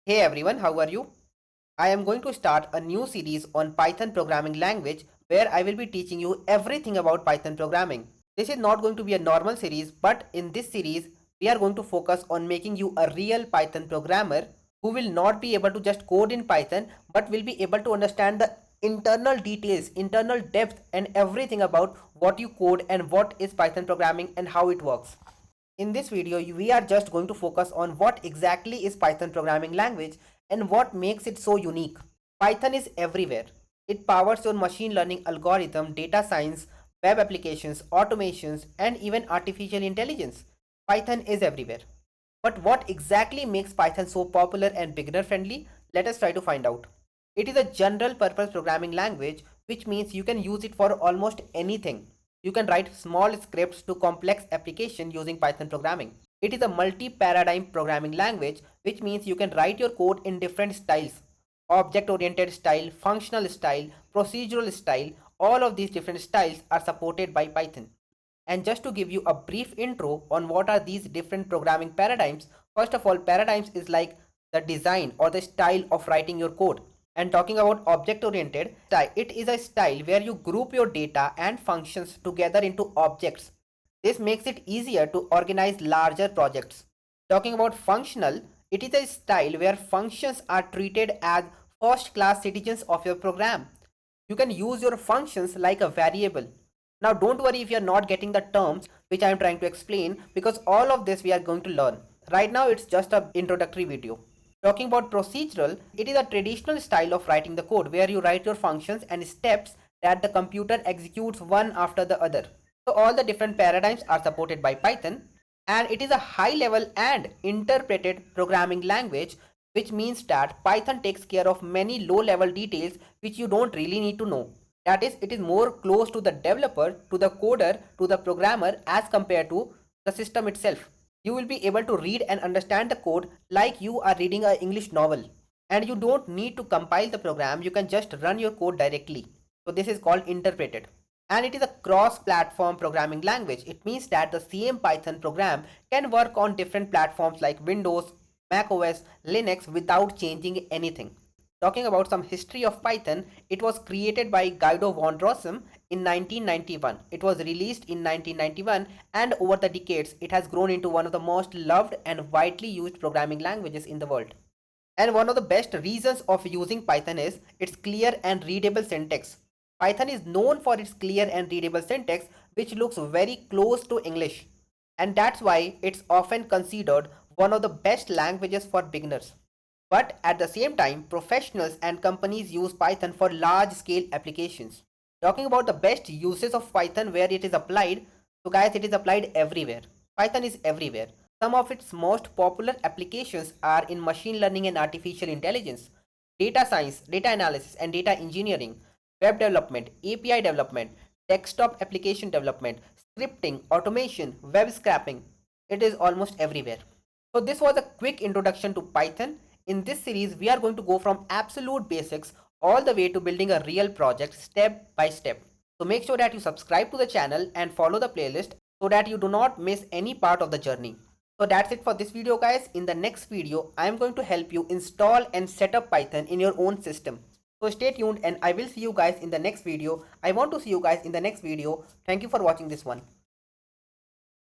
Hey everyone, how are you? I am going to start a new series on Python programming language where I will be teaching you everything about Python programming. This is not going to be a normal series, but in this series, we are going to focus on making you a real Python programmer who will not be able to just code in Python but will be able to understand the internal details, internal depth, and everything about what you code and what is Python programming and how it works. In this video, we are just going to focus on what exactly is Python programming language and what makes it so unique. Python is everywhere. It powers your machine learning algorithm, data science, web applications, automations, and even artificial intelligence. Python is everywhere. But what exactly makes Python so popular and beginner friendly? Let us try to find out. It is a general purpose programming language, which means you can use it for almost anything. You can write small scripts to complex application using Python programming. It is a multi-paradigm programming language, which means you can write your code in different styles. Object-oriented style, functional style, procedural style, all of these different styles are supported by Python. And just to give you a brief intro on what are these different programming paradigms, first of all, paradigms is like the design or the style of writing your code. And talking about object oriented style, it is a style where you group your data and functions together into objects. This makes it easier to organize larger projects. Talking about functional, it is a style where functions are treated as first class citizens of your program. You can use your functions like a variable. Now don't worry if you are not getting the terms which I am trying to explain, because all of this we are going to learn. Right now it's just an introductory video. Talking about procedural, it is a traditional style of writing the code where you write your functions and steps that the computer executes one after the other. So all the different paradigms are supported by Python, and it is a high level and interpreted programming language, which means that Python takes care of many low level details which you don't really need to know. That is, it is more close to the developer, to the coder, to the programmer as compared to the system itself. You will be able to read and understand the code like you are reading an English novel. And you don't need to compile the program, you can just run your code directly. So this is called interpreted. And it is a cross-platform programming language. It means that the same Python program can work on different platforms like Windows, Mac OS, Linux without changing anything. Talking about some history of Python, it was created by Guido von Rossum in 1991. It was released in 1991, and over the decades it has grown into one of the most loved and widely used programming languages in the world. And one of the best reasons of using Python is its clear and readable syntax. Python is known for its clear and readable syntax, which looks very close to English. And that's why it's often considered one of the best languages for beginners. But at the same time, professionals and companies use Python for large scale applications. Talking about the best uses of Python where it is applied, so guys, it is applied everywhere. Python is everywhere. Some of its most popular applications are in machine learning and artificial intelligence, data science, data analysis and data engineering, web development, API development, desktop application development, scripting, automation, web scraping. It is almost everywhere. So this was a quick introduction to Python. In this series, we are going to go from absolute basics all the way to building a real project step by step. So make sure that you subscribe to the channel and follow the playlist so that you do not miss any part of the journey. So that's it for this video guys. In the next video, I am going to help you install and set up Python in your own system. So stay tuned and I will see you guys in the next video. I want to see you guys in the next video. Thank you for watching this one.